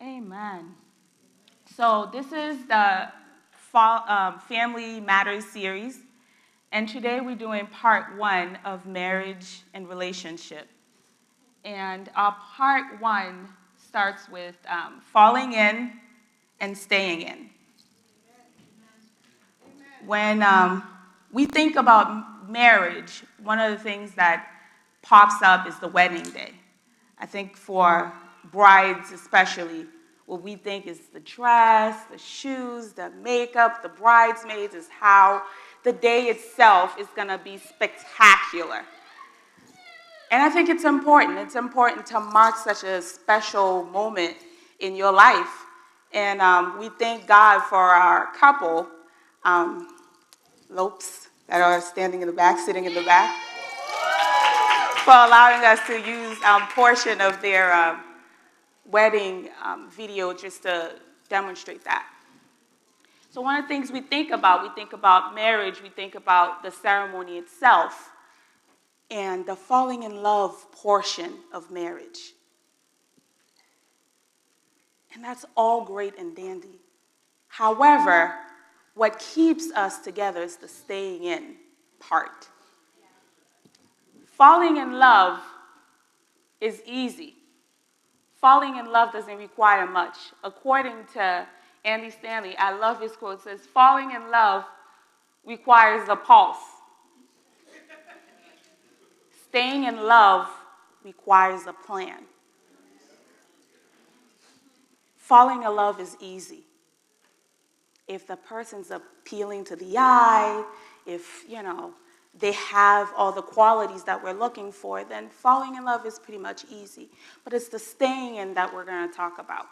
Amen. So this is the Family Matters series, and today we're doing part one of marriage and relationship. And our part one starts with falling in and staying in. When we think about marriage, one of the things that pops up is the wedding day. I think for brides especially, what we think is the dress, the shoes, the makeup, the bridesmaids, is how the day itself is going to be spectacular. And I think it's important. It's important to mark such a special moment in your life. And we thank God for our couple, Lopes, that are standing in the back, sitting in the back, for allowing us to use a portion of their wedding video just to demonstrate that. So one of the things we think about marriage, we think about the ceremony itself and the falling in love portion of marriage. And that's all great and dandy. However, what keeps us together is the staying in part. Falling in love is easy. Falling in love doesn't require much. According to Andy Stanley, I love his quote, it says, falling in love requires a pulse. Staying in love requires a plan. Falling in love is easy. If the person's appealing to the eye, if, they have all the qualities that we're looking for, then falling in love is pretty much easy. But it's the staying in that we're going to talk about.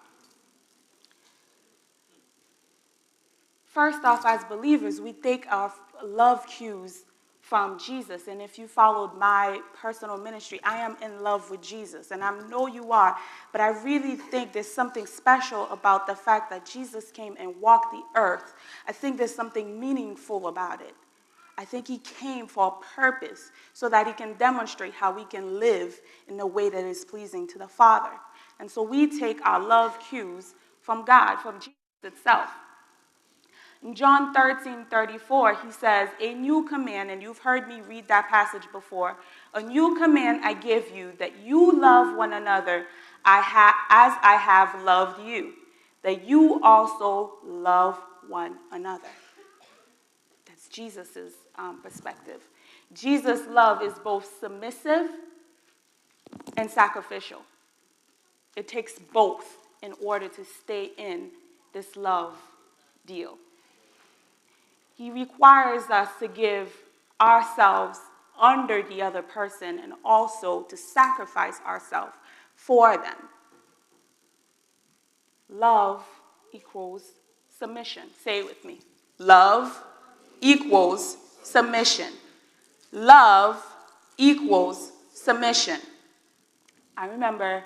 First off, as believers, we take our love cues from Jesus. And if you followed my personal ministry, I am in love with Jesus. And I know you are. But I really think there's something special about the fact that Jesus came and walked the earth. I think there's something meaningful about it. I think he came for a purpose so that he can demonstrate how we can live in a way that is pleasing to the Father. And so we take our love cues from God, from Jesus itself. In John 13:34, he says, a new command, and you've heard me read that passage before, a new command I give you, that you love one another as I have loved you, that you also love one another. That's Jesus' perspective. Jesus' love is both submissive and sacrificial. It takes both in order to stay in this love deal. He requires us to give ourselves under the other person and also to sacrifice ourselves for them. Love equals submission. Say it with me. Love equals submission. Love equals submission. I remember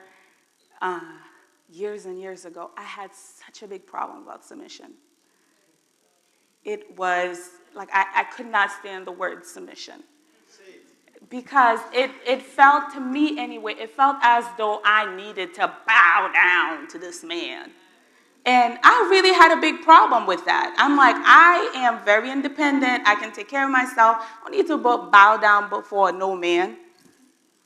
years and years ago, I had such a big problem about submission. It was like I could not stand the word submission. Because it felt, to me anyway, it felt as though I needed to bow down to this man. And I really had a big problem with that. I'm like, I am very independent. I can take care of myself. I don't need to bow down before no man.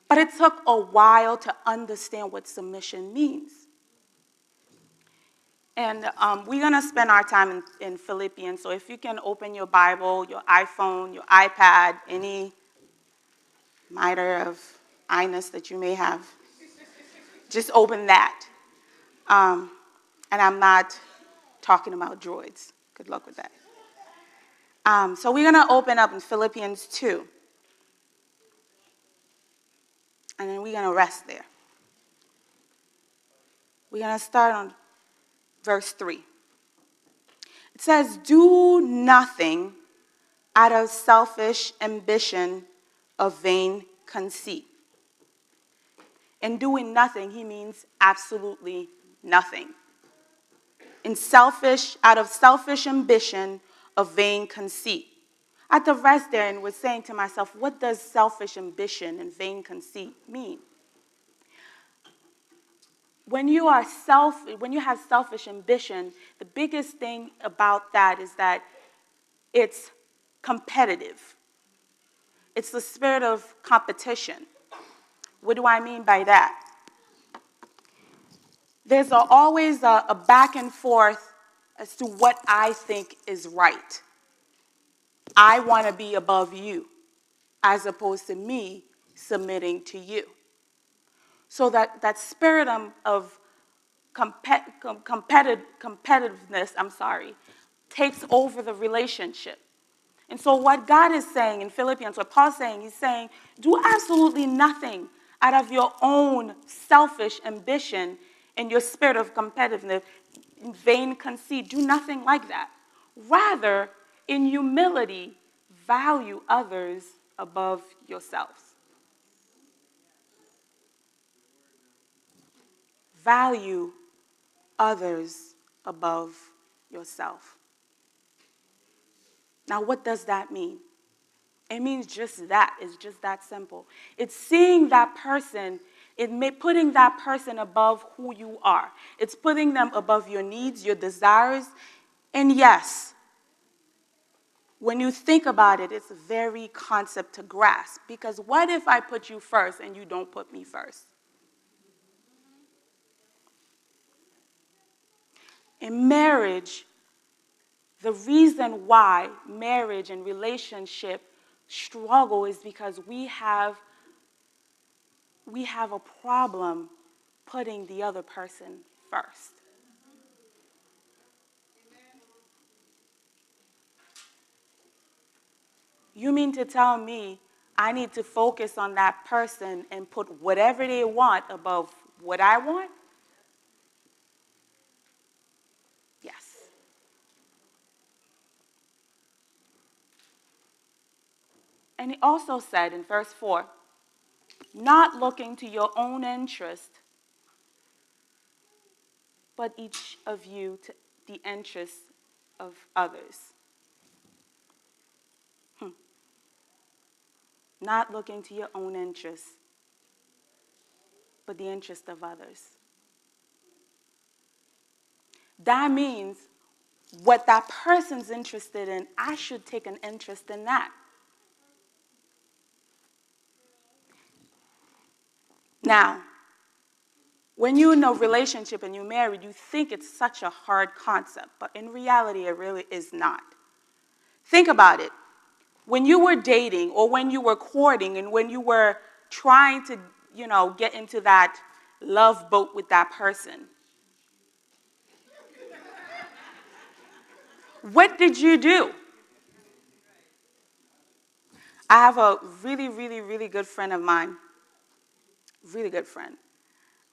But it took a while to understand what submission means. And we're going to spend our time in Philippians. So if you can open your Bible, your iPhone, your iPad, any miter of I-ness that you may have, just open that. And I'm not talking about droids. Good luck with that. So we're going to open up in Philippians 2. And then we're going to rest there. We're going to start on verse 3. It says, do nothing out of selfish ambition or vain conceit. In doing nothing, he means absolutely nothing. Out of selfish ambition or vain conceit. I had to rest there and was saying to myself, what does selfish ambition and vain conceit mean? when you have selfish ambition, the biggest thing about that is that it's competitive. It's the spirit of competition. What do I mean by that? There's always a back and forth as to what I think is right. I want to be above you, as opposed to me submitting to you. So that spirit of competitiveness, takes over the relationship. And so what God is saying in Philippians, what Paul's saying, he's saying, do absolutely nothing out of your own selfish ambition and your spirit of competitiveness, vain conceit. Do nothing like that. Rather, in humility, value others above yourselves. Value others above yourself. Now, what does that mean? It means just that. It's just that simple. It's seeing that person, putting that person above who you are. It's putting them above your needs, your desires. And yes, when you think about it, it's a very concept to grasp. Because what if I put you first and you don't put me first? In marriage, the reason why marriage and relationship struggle is because we have a problem putting the other person first. You mean to tell me I need to focus on that person and put whatever they want above what I want? Yes. And he also said in verse 4, not looking to your own interest, but each of you to the interests of others. Not looking to your own interests, but the interest of others. That means what that person's interested in, I should take an interest in that. Now, when you're in a relationship and you're married, you think it's such a hard concept, but in reality, it really is not. Think about it. When you were dating or when you were courting and when you were trying to, get into that love boat with that person, what did you do? I have a really, really, really good friend of mine, really good friend.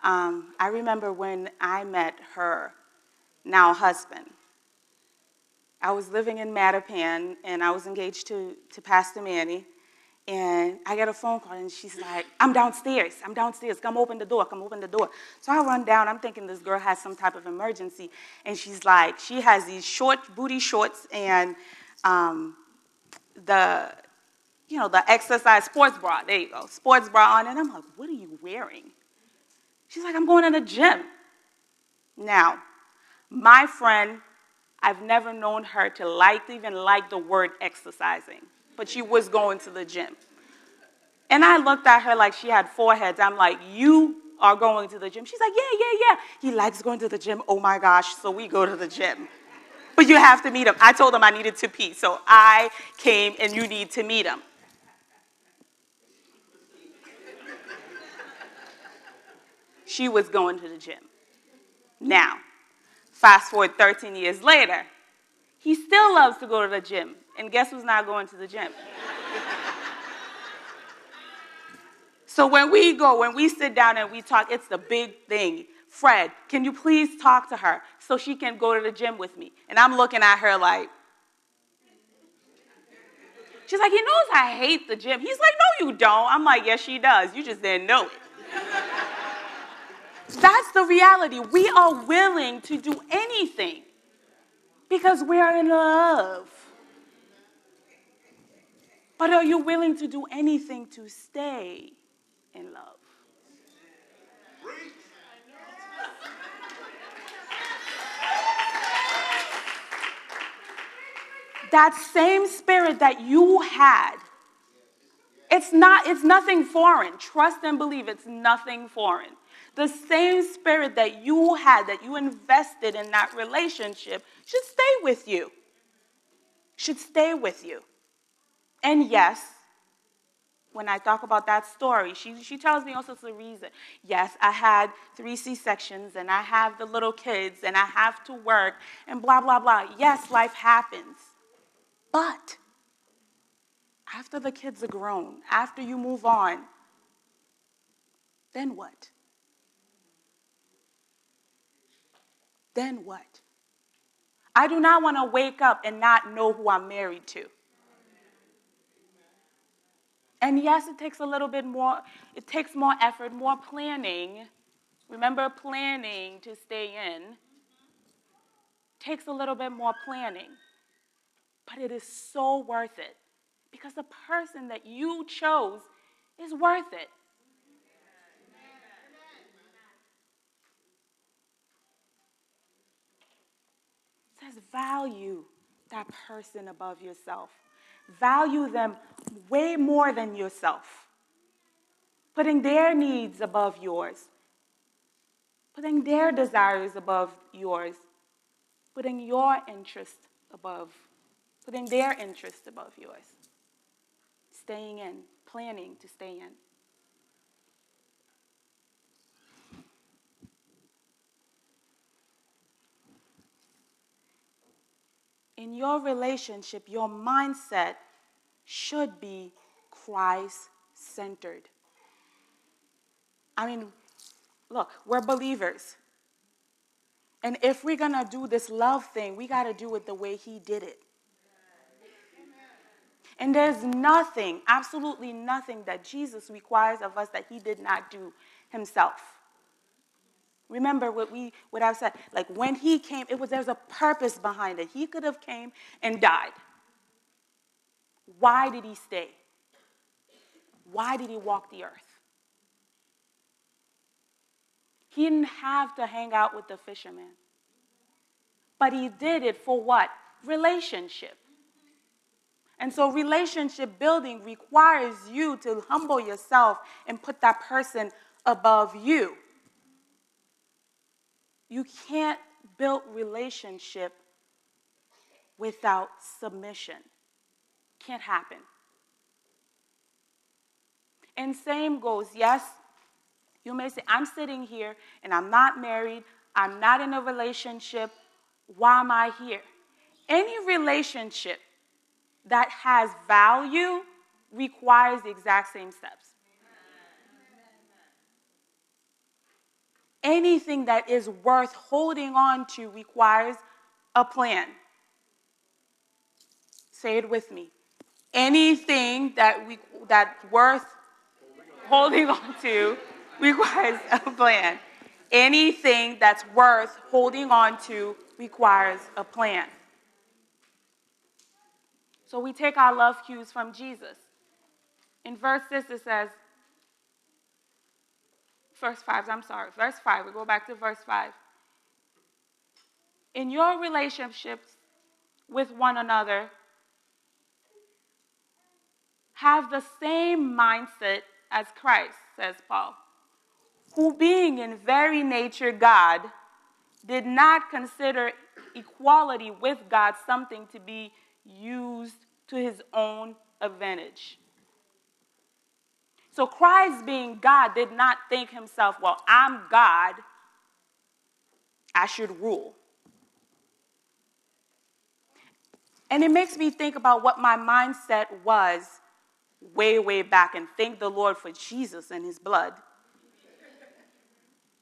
I remember when I met her now husband. I was living in Mattapan, and I was engaged to Pastor Manny, and I get a phone call, and she's like, I'm downstairs, come open the door. So I run down, I'm thinking this girl has some type of emergency, and she's like, she has these short booty shorts and the exercise sports bra, there you go, sports bra on, and I'm like, what are you wearing? She's like, I'm going to the gym. Now, my friend, I've never known her to even like the word exercising, but she was going to the gym. And I looked at her like she had four heads. I'm like, you are going to the gym? She's like, yeah. He likes going to the gym. Oh my gosh, so we go to the gym. But you have to meet him. I told him I needed to pee, so I came and you need to meet him. She was going to the gym. Now, fast forward 13 years later, he still loves to go to the gym. And guess who's not going to the gym? So when we sit down and we talk, it's the big thing. Fred, can you please talk to her so she can go to the gym with me? And I'm looking at her like, she's like, he knows I hate the gym. He's like, no, you don't. I'm like, yes, she does. You just didn't know it. That's the reality. We are willing to do anything because we are in love. But are you willing to do anything to stay in love? that same spirit that you had, it's nothing foreign. Trust and believe it's nothing foreign. The same spirit that you had, that you invested in that relationship, should stay with you. Should stay with you. And yes, when I talk about that story, she tells me all sorts of reasons. Yes, I had 3 C-sections, and I have the little kids, and I have to work, and blah, blah, blah. Yes, life happens. But after the kids are grown, after you move on, then what? Then what? I do not want to wake up and not know who I'm married to. And yes, it takes a little bit more, it takes more effort, more planning. Remember, planning to stay in takes a little bit more planning. But it is so worth it because the person that you chose is worth it. It says value that person above yourself. Value them way more than yourself. Putting their needs above yours. Putting their desires above yours. Putting your interest above. Putting their interest above yours. Staying in. Planning to stay in. In your relationship, your mindset should be Christ-centered. I mean, look, we're believers. And if we're going to do this love thing, we got to do it the way he did it. And there's nothing, absolutely nothing that Jesus requires of us that he did not do himself. Remember what I've said, like when he came, there's a purpose behind it. He could have came and died. Why did he stay? Why did he walk the earth? He didn't have to hang out with the fishermen. But he did it for what? Relationship. And so relationship building requires you to humble yourself and put that person above you. You can't build relationship without submission. Can't happen. And same goes, yes, you may say, I'm sitting here and I'm not married, I'm not in a relationship, why am I here? Any relationship that has value requires the exact same steps. Anything that is worth holding on to requires a plan. Say it with me. Anything that's worth holding on to requires a plan. Anything that's worth holding on to requires a plan. So we take our love cues from Jesus. In verse 6 it says, verse 5, we go back to verse 5. In your relationships with one another, have the same mindset as Christ, says Paul, who being in very nature God, did not consider equality with God something to be used to his own advantage. So Christ being God did not think himself, well, I'm God, I should rule. And it makes me think about what my mindset was way, way back, and thank the Lord for Jesus and his blood.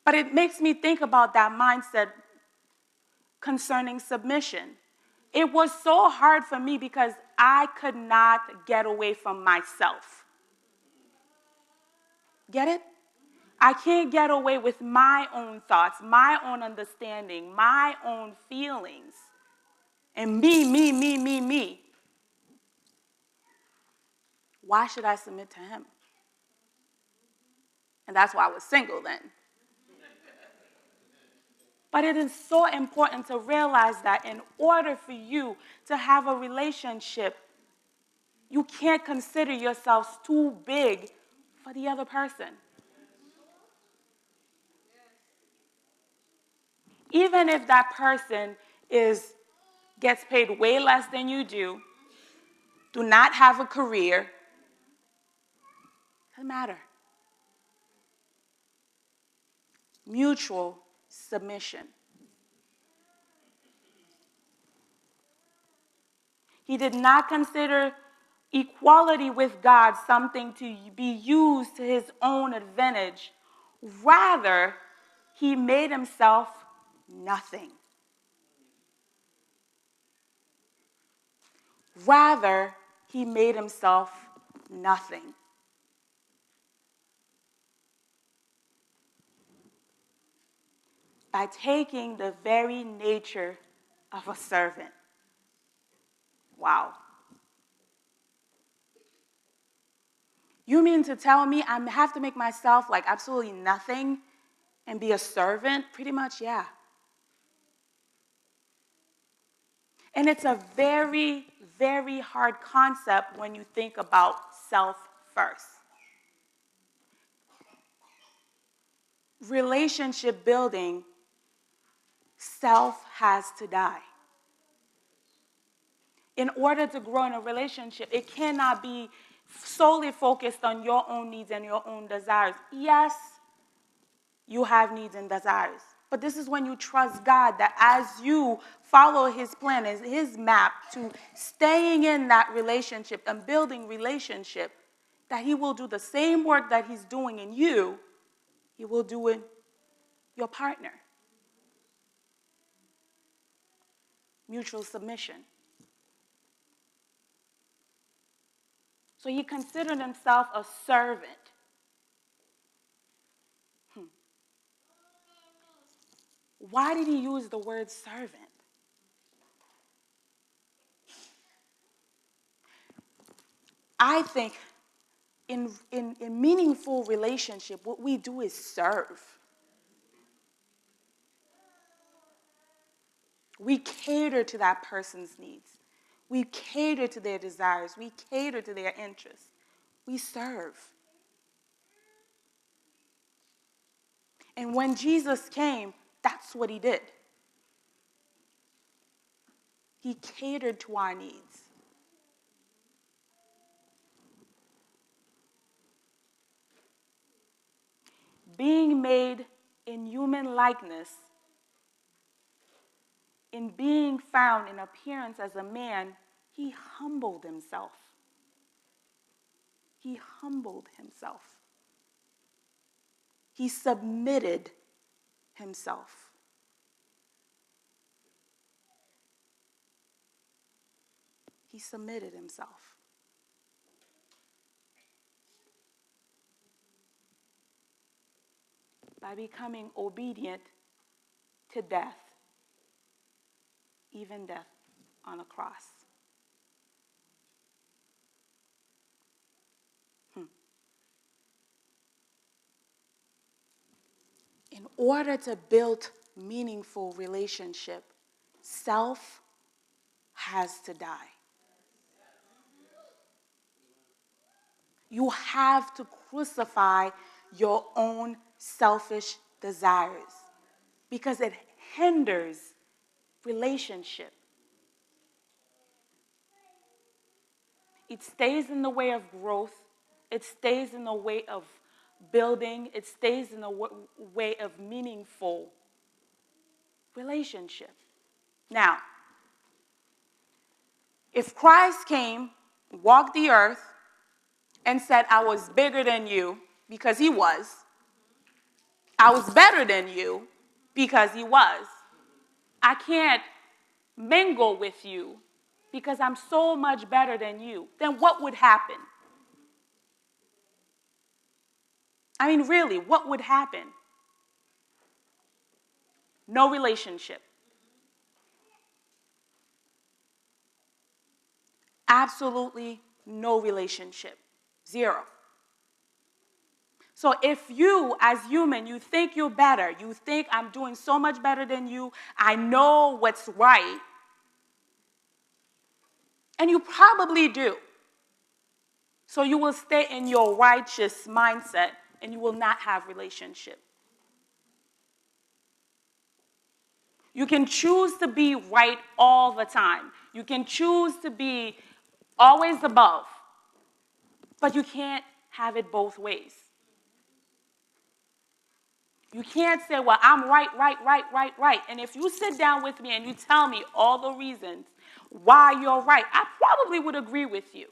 But it makes me think about that mindset concerning submission. It was so hard for me because I could not get away from myself. Get it? I can't get away with my own thoughts, my own understanding, my own feelings, and me. Why should I submit to him? And that's why I was single then. But it is so important to realize that in order for you to have a relationship, you can't consider yourselves too big for the other person. Even if that person gets paid way less than you do not have a career, doesn't matter. Mutual submission. He did not consider equality with God something to be used to his own advantage. Rather, he made himself nothing. Rather, he made himself nothing. By taking the very nature of a servant. Wow. You mean to tell me I have to make myself like absolutely nothing and be a servant? Pretty much, yeah. And it's a very, very hard concept when you think about self first. Relationship building, self has to die. In order to grow in a relationship, it cannot be solely focused on your own needs and your own desires. Yes, you have needs and desires. But this is when you trust God that as you follow his plan, his map to staying in that relationship and building relationship, that he will do the same work that he's doing in you, he will do in your partner. Mutual submission. So he considered himself a servant. Why did he use the word servant? I think in meaningful relationship, what we do is serve. We cater to that person's needs. We cater to their desires. We cater to their interests. We serve. And when Jesus came, that's what he did. He catered to our needs. Being made in human likeness, in being found in appearance as a man, he humbled himself. He humbled himself. He submitted himself. He submitted himself. By becoming obedient to death, even death on a cross. In order to build meaningful relationship, self has to die. You have to crucify your own selfish desires because it hinders relationship. It stays in the way of growth. It stays in the way of building. It stays in the way of meaningful relationship. Now, if Christ came, walked the earth, and said, I was bigger than you, because he was. I was better than you, because he was. I can't mingle with you, because I'm so much better than you. Then what would happen? I mean, really, what would happen? No relationship. Absolutely no relationship. Zero. So if you, as human, you think you're better, you think I'm doing so much better than you, I know what's right, and you probably do. So you will stay in your righteous mindset, and you will not have relationship. You can choose to be right all the time. You can choose to be always above, but you can't have it both ways. You can't say, well, I'm right. And if you sit down with me and you tell me all the reasons why you're right, I probably would agree with you.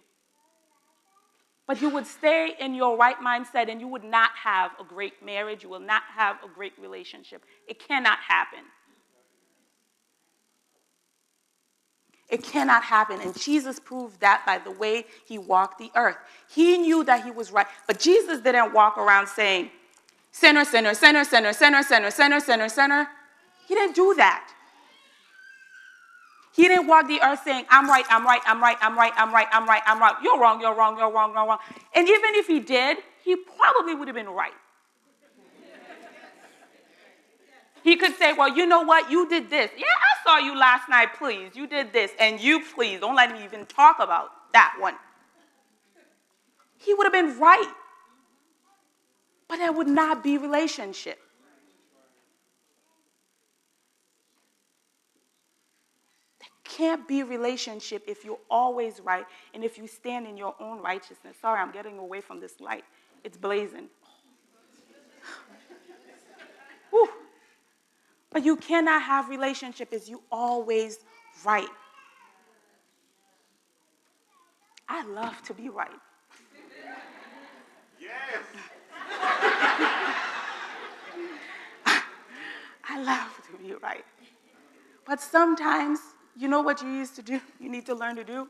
But you would stay in your right mindset and you would not have a great marriage. You will not have a great relationship. It cannot happen. It cannot happen. And Jesus proved that by the way he walked the earth. He knew that he was right. But Jesus didn't walk around saying, sinner, sinner, sinner, sinner, sinner, sinner, sinner, sinner, sinner. He didn't do that. He didn't walk the earth saying, I'm right, I'm right, I'm right, I'm right, I'm right, I'm right, I'm right. You're wrong, you're wrong, you're wrong, you're wrong. And even if he did, he probably would have been right. He could say, well, you know what? You did this. Yeah, I saw you last night, please. You did this. And you, please, don't let me even talk about that one. He would have been right. But there would not be relationship. There can't be relationship if you're always right and if you stand in your own righteousness. Sorry, I'm getting away from this light. It's blazing. Whew. But you cannot have relationship if you always right. I love to be right. Yes. I love to be right. But sometimes, you know what you used to do? You need to learn to do?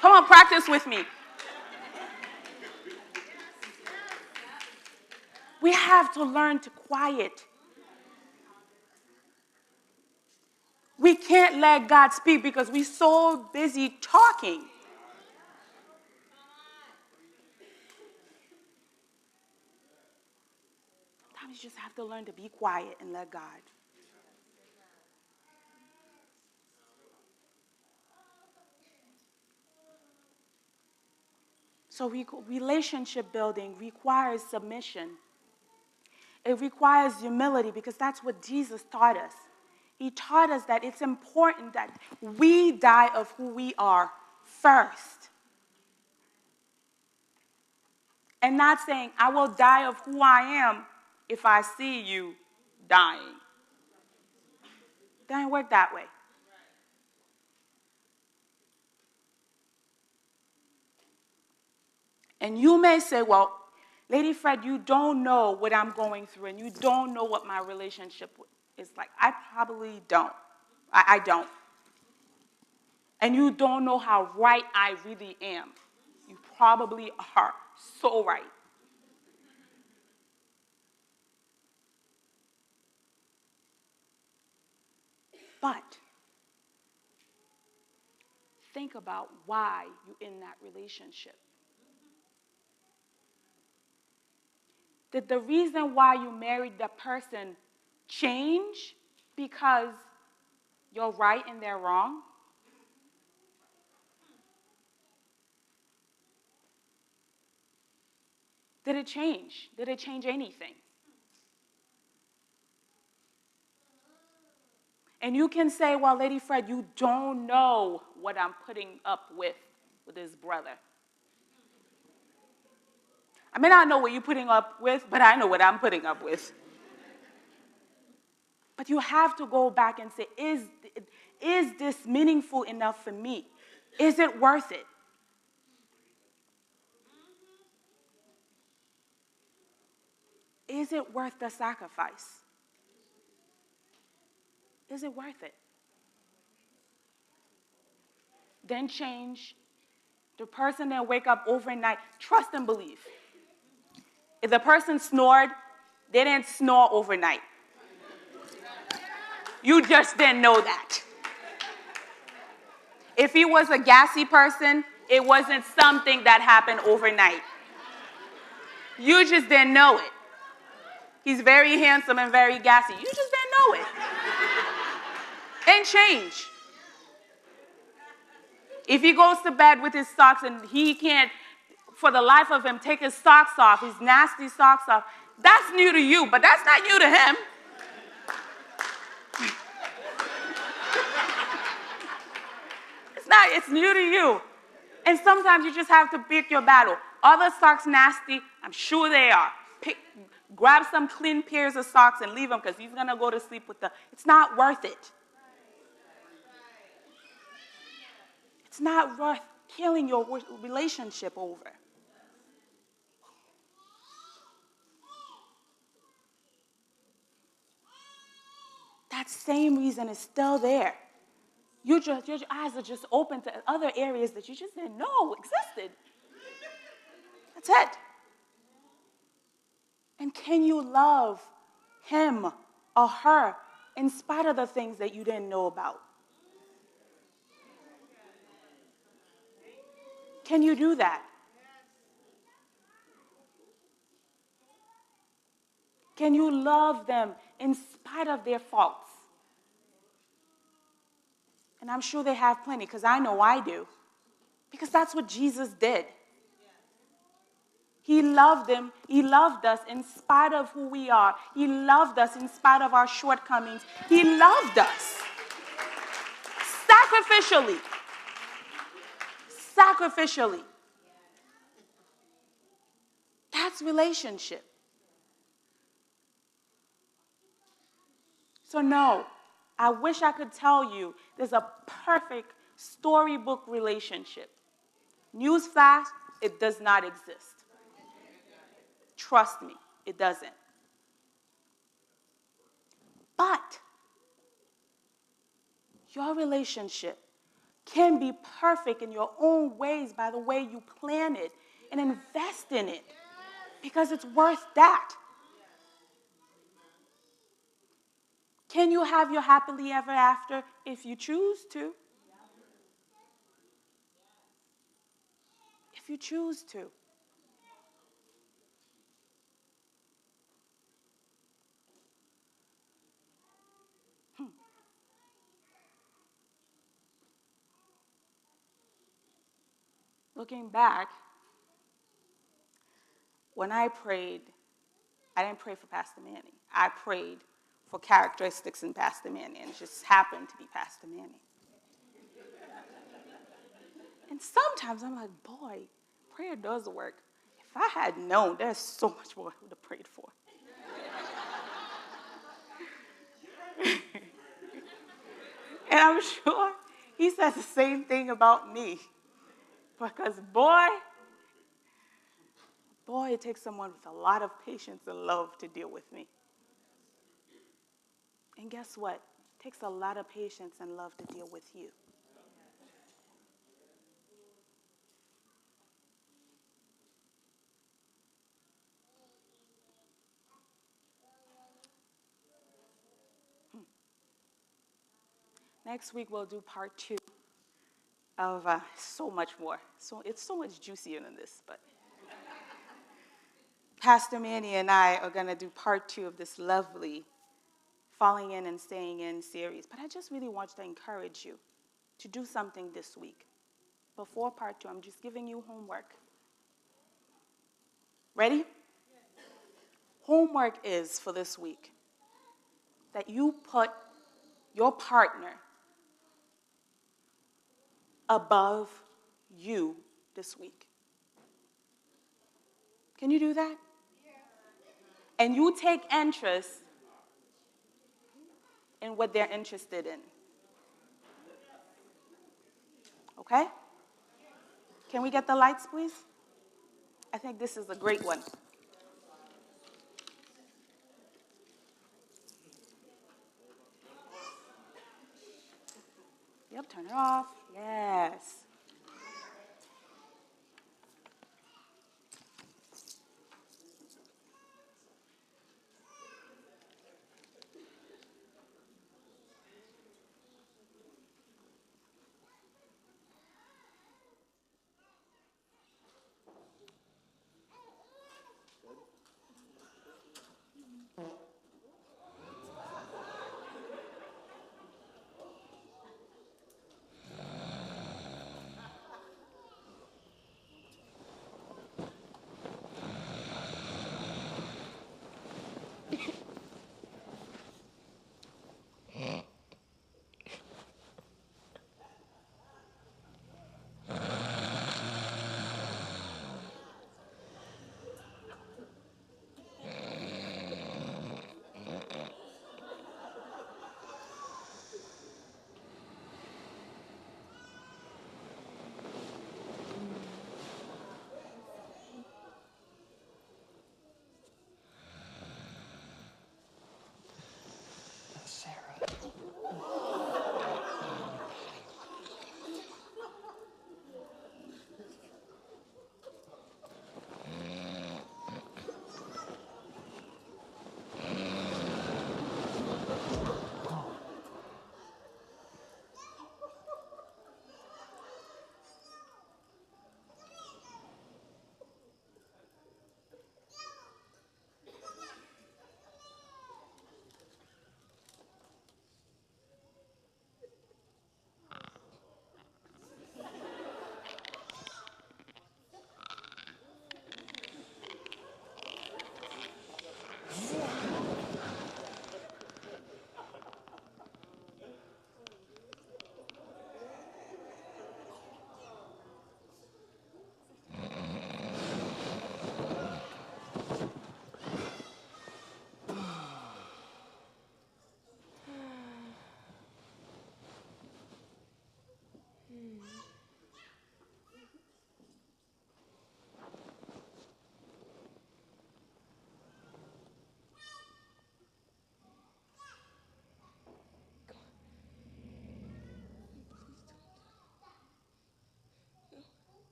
Come on, practice with me. We have to learn to quiet. We can't let God speak because we're so busy talking. Sometimes you just have to learn to be quiet and let God. So relationship building requires submission. It requires humility because that's what Jesus taught us. He taught us that it's important that we die of who we are first. And not saying, I will die of who I am if I see you dying. It doesn't work that way. And you may say, well, Lady Fred, you don't know what I'm going through, and you don't know what my relationship is like. I probably don't. I don't. And you don't know how right I really am. You probably are so right. But think about why you're in that relationship. Did the reason why you married that person change because you're right and they're wrong? Did it change? Did it change anything? And you can say, well, Lady Fred, you don't know what I'm putting up with this brother. I may not know what you're putting up with, but I know what I'm putting up with. But you have to go back and say, is this meaningful enough for me? Is it worth it? Is it worth the sacrifice? Is it worth it? Then change. The person that wake up overnight, trust and believe. If the person snored, they didn't snore overnight. You just didn't know that. If he was a gassy person, It wasn't something that happened overnight. You just didn't know it. He's very handsome and very gassy. You just didn't know it. And change. If he goes to bed with his socks and he can't, for the life of him, take his socks off, his nasty socks off, that's new to you, but that's not new to him. It's new to you. And sometimes you just have to pick your battle. Are the socks nasty? I'm sure they are. Grab some clean pairs of socks and leave them because he's going to go to sleep with them. It's not worth it. It's not worth killing your relationship over. That same reason is still there. Your eyes are just open to other areas that you just didn't know existed. That's it. And can you love him or her in spite of the things that you didn't know about? Can you do that? Can you love them in spite of their faults? And I'm sure they have plenty, because I know I do. Because that's what Jesus did. He loved them. He loved us in spite of who we are. He loved us in spite of our shortcomings. He loved us. Sacrificially. Sacrificially. That's relationship. So no, I wish I could tell you there's a perfect storybook relationship. Newsflash, it does not exist. Trust me, it doesn't. But your relationship can be perfect in your own ways by the way you plan it and invest in it, because it's worth that. Can you have your happily ever after if you choose to? If you choose to. Looking back, when I prayed, I didn't pray for Pastor Manny. I prayed for characteristics in Pastor Manny, and it just happened to be Pastor Manny. And sometimes I'm like, boy, prayer does work. If I had known, there's so much more I would have prayed for. And I'm sure he says the same thing about me. Because boy, it takes someone with a lot of patience and love to deal with me. And guess what? It takes a lot of patience and love to deal with you. Next week, we'll do part 2 of so much more. So it's so much juicier than this, but Pastor Manny and I are going to do part 2 of this lovely Falling In and Staying In series. But I just really want to encourage you to do something this week. Before part 2, I'm just giving you homework. Ready? Homework is for this week that you put your partner above you this week. Can you do that? And you take interest in what they're interested in. Okay? Can we get the lights, please? I think this is a great one. Yep, turn it off. Yes.